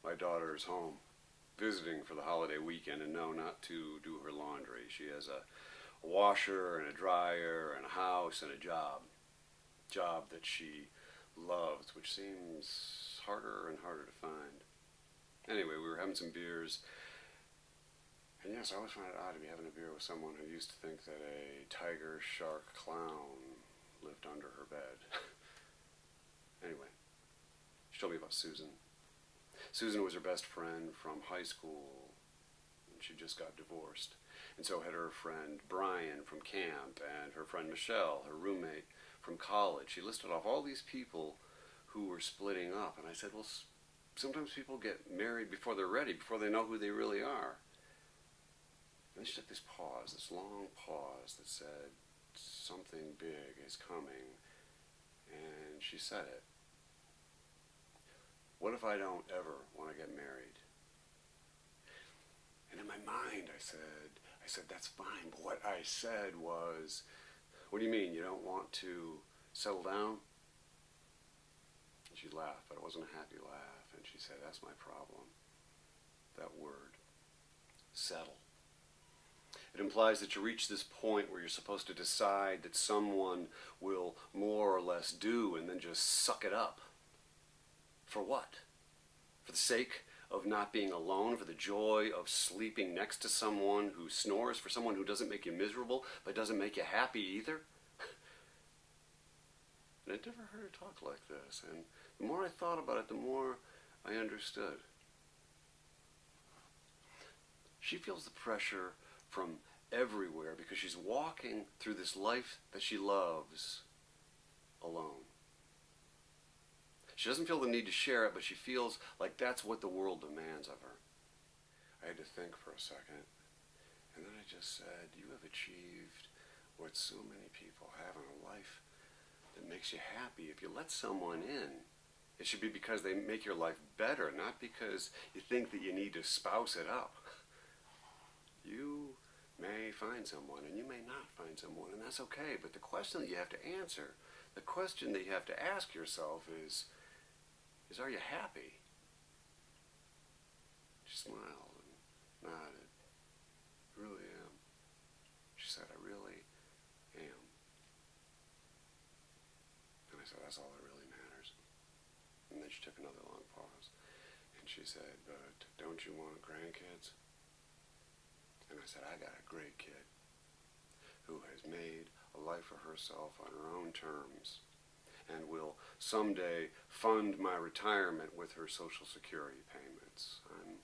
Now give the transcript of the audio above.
My daughter is home visiting for the holiday weekend, and no, not to do her laundry. She has a washer and a dryer and a house and a job that she loves, which seems harder and harder to find. Anyway, we were having some beers, and yes, I always find it odd to be having a beer with someone who used to think that a tiger, shark, clown lived under her bed. Anyway, she told me about Susan. Susan was her best friend from high school, and she just got divorced. And so had her friend Brian from camp, and her friend Michelle, her roommate from college. She listed off all these people who were splitting up, and I said, well, sometimes people get married before they're ready, before they know who they really are. And she took this pause, this long pause that said, something big is coming, and she said it. What if I don't ever want to get married? And in my mind I said, that's fine, but what I said was, what do you mean, you don't want to settle down? And she laughed, but it wasn't a happy laugh, and she said, that's my problem. That word, settle. It implies that you reach this point where you're supposed to decide that someone will more or less do and then just suck it up. For what? For the sake of not being alone, for the joy of sleeping next to someone who snores, for someone who doesn't make you miserable but doesn't make you happy either? And I'd never heard her talk like this, and the more I thought about it, the more I understood. She feels the pressure from everywhere because she's walking through this life that she loves alone. She doesn't feel the need to share it, but she feels like that's what the world demands of her. I had to think for a second, and then I just said, you have achieved what so many people have in a life that makes you happy. If you let someone in, it should be because they make your life better, not because you think that you need to spouse it up. You may find someone, and you may not find someone, and that's okay, but the question that you have to answer, the question that you have to ask yourself is are you happy? She smiled and nodded. I really am. She said, I really am. And I said, that's all that really matters. And then she took another long pause. And she said, but don't you want grandkids? And I said, I got a great kid who has made a life for herself on her own terms and will someday fund my retirement with her Social Security payments. I'm